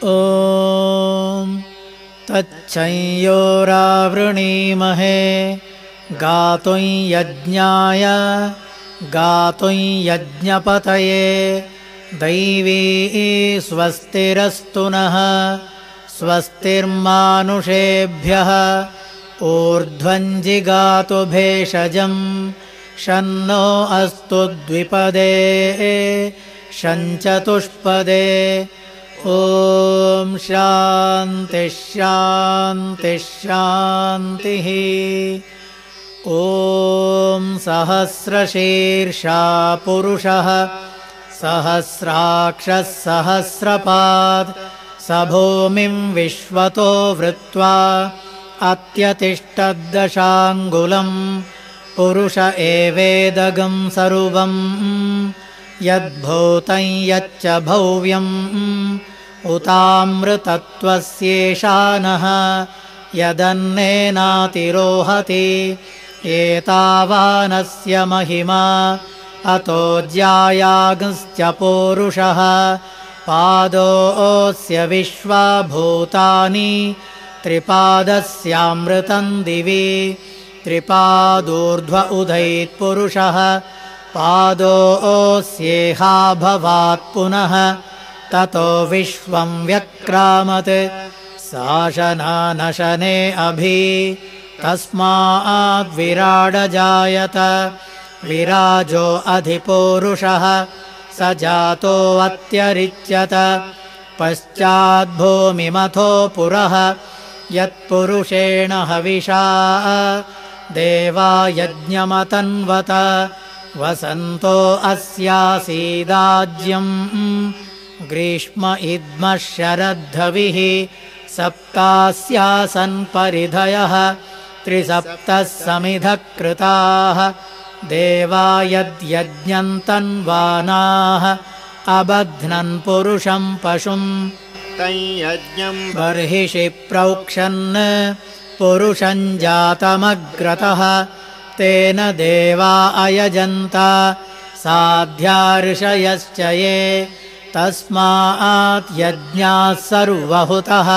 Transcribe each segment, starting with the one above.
ॐ तच्छंयोरावृणीमहे गातुं यज्ञाय गातुं यज्ञपतये दैवी स्वस्तिरस्तु नः स्वस्तिर्मानुषेभ्यः ऊर्ध्वं जिगातु भेषजं शन्नो अस्तु द्विपदे शञ्चतुष्पदे ॐ शान्तिः शान्तिः शान्तिः। ॐ सहस्रशीर्षा पुरुषः सहस्राक्षः सहस्रपाद स भूमिं विश्वतो वृत्वा अत्यतिष्ठद्दशाङ्गुलं पुरुष एवेदगं सर्वं यद्भूतं यच्च भव्यम् उतामृतत्वस्येषानः यदन्नेनातिरोहति एतावानस्य महिमा अतो ज्यायागश्च पूरुषः पादोऽस्य विश्वभूतानि त्रिपादस्यामृतं दिवि त्रिपादूर्ध्व उदैत्पुरुषः पादोऽस्येहा भवात् पुनः ततो विश्वं व्यक्रामत् शासनानशने अभि तस्माद्विराडजायत विराजो अधिपूरुषः स जातो अत्यरिच्यत पश्चाद्भूमिमथो पुरः यत्पुरुषेण हविषा देवा यज्ञमतन्वत वसन्तो अस्यासीदाज्यम् ग्रीष्म इद्मः शरद्धविः सप्तास्यासन् परिधयः त्रिसप्तः समिधः कृताः देवा यद्यज्ञन्तन्वानाः अबध्नन् पुरुषं पशुं तञ्यज्ञं बर्हिषि प्रोक्षन् पुरुषं जातमग्रतः तेन देवा अयजन्त साध्या ऋषयश्च ये तस्मात् यज्ञाः सर्वहुतः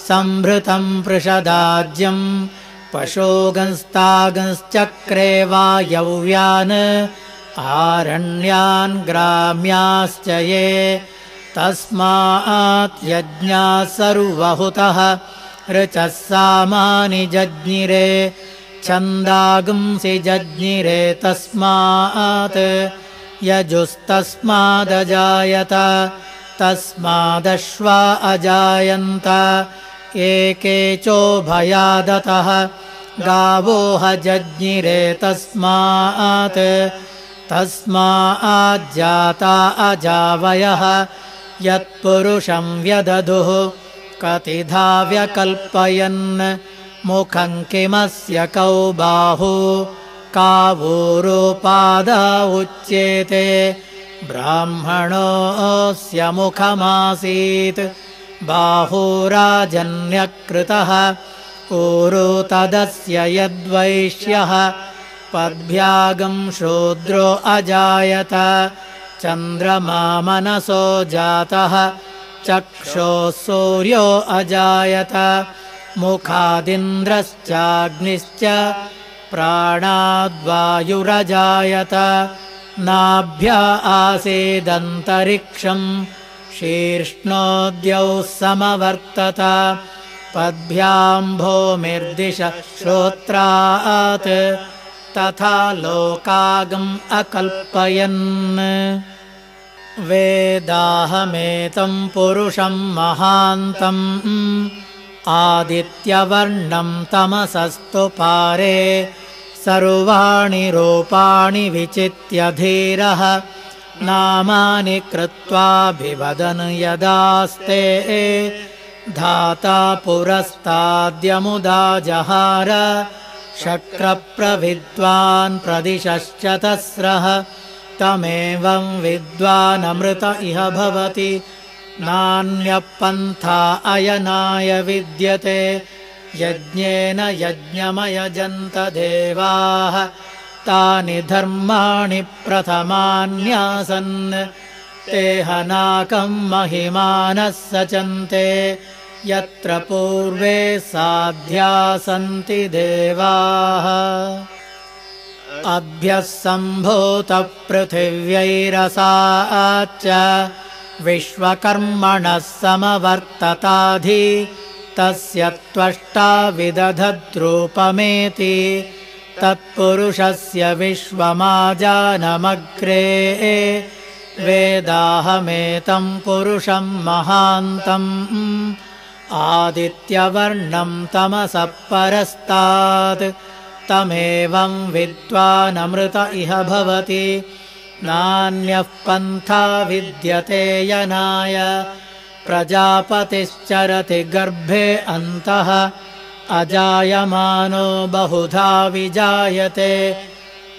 संभृतं पृषदाज्यं पशोगंस्तागंश्चक्रे वायव्यान् आरण्यान् ग्राम्याश्च ये तस्मात् यज्ञाः सर्वहुतः ऋचः सामानि जज्ञिरे छन्दागुंसि जज्ञिरे तस्मात् यजुस्तस्मादजायत तस्मादश्वा अजायन्त एके चोभयादतः गावोह जज्ञिरे तस्मात् तस्माज्जाता अजावयः यत्पुरुषं व्यदधुः कतिधा व्यकल्पयन् मुखं किमस्य कौ बाहु कावूरुपादा उच्येते ब्राह्मणोऽस्य मुखमासीत् बाहुराजन्यकृतः ऊरु तदस्य यद्वैश्यः पद्भ्यागं शूद्रो अजायत चन्द्रमा मनसो जातः चक्षुः सूर्यो अजायत मुखादिन्द्रश्चाग्निश्च प्राणाद्वायुरजायत नाभ्या आसीदन्तरिक्षं शीर्ष्णोद्यौ समवर्तत पद्भ्यां भूमिर्दिश श्रोत्रात् तथा लोकागम् अकल्पयन् वेदाहमेतं पुरुषं महान्तम् आदित्यवर्णं तमसस्तु पारे सर्वाणि रूपाणि विचित्य धीरः नामानि कृत्वाभिवदन् यदास्ते धाता पुरस्ताद्यमुदा जहार शक्रप्रविद्वान् प्रदिशश्चतस्रः तमेवं विद्वानमृत इह भवति नान्यपन्था अयनाय विद्यते यज्ञेन यज्ञमयजन्त देवाः तानि धर्माणि प्रथमान्यासन् ते हनाकम् महिमानः सचन्ते यत्र पूर्वे साध्या सन्ति देवाः अभ्यः सम्भूतपृथिव्यैरसाच्च विश्वकर्मणः समवर्तताधि तस्य त्वष्टा विदधद्रूपमेति तत्पुरुषस्य विश्वमाजानमग्रे वेदाहमेतं पुरुषं महान्तम् आदित्यवर्णं तमसः परस्तात् तमेवं विद्वानमृत इह भवति नान्यः पन्था विद्यते यनाय प्रजापतिश्चरति गर्भे अन्तः अजायमानो बहुधा विजायते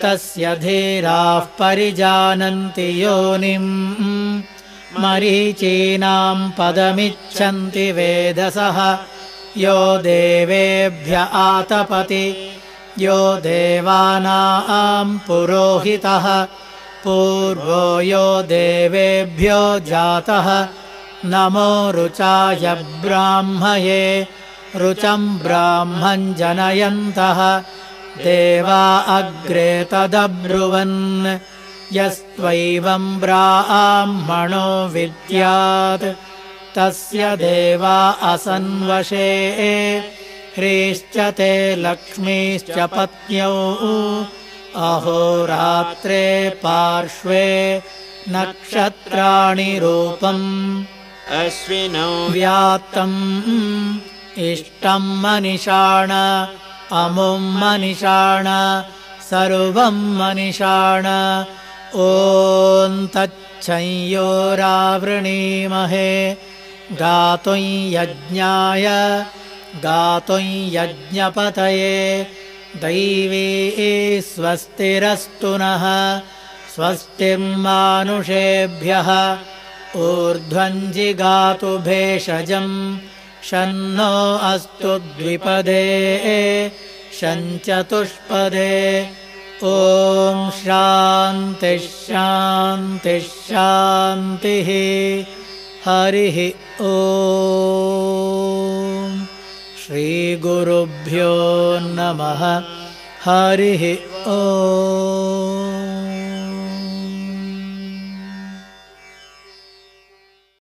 तस्य धीराः परिजानन्ति योनिम् मरीचीनां पदमिच्छन्ति वेदसः यो देवेभ्य आतपति यो देवानां पुरोहितः पूर्वो यो देवेभ्यो जातः नमो रुचाय ब्राह्मये रुचं ब्राह्मं जनयन्तः देवा अग्रे तदब्रुवन् यस्त्वैवं ब्राह्मणो विद्यात् तस्य देवा असन्वशे ह्रीश्च ते लक्ष्मीश्च पत्न्यौ अहोरात्रे पार्श्वे नक्षत्राणि रूपम् अश्विनौ व्यात्तम् इष्टं मनिषाण अमुं मनिषाण सर्वं मनिषाण ॐ तच्छंयोरावृणीमहे गातुं यज्ञाय गातुं यज्ञपतये दैवी स्वस्तिरस्तु नः स्वस्तिर्मानुषेभ्यः ऊर्ध्वञ्जिगातु भेषजं शन्नो अस्तु द्विपदे शञ्चतुष्पदे ॐ शान्तिः शान्तिः शान्तिः हरिः ॐ श्रीगुरुभ्यो नमः हरिः ॐ।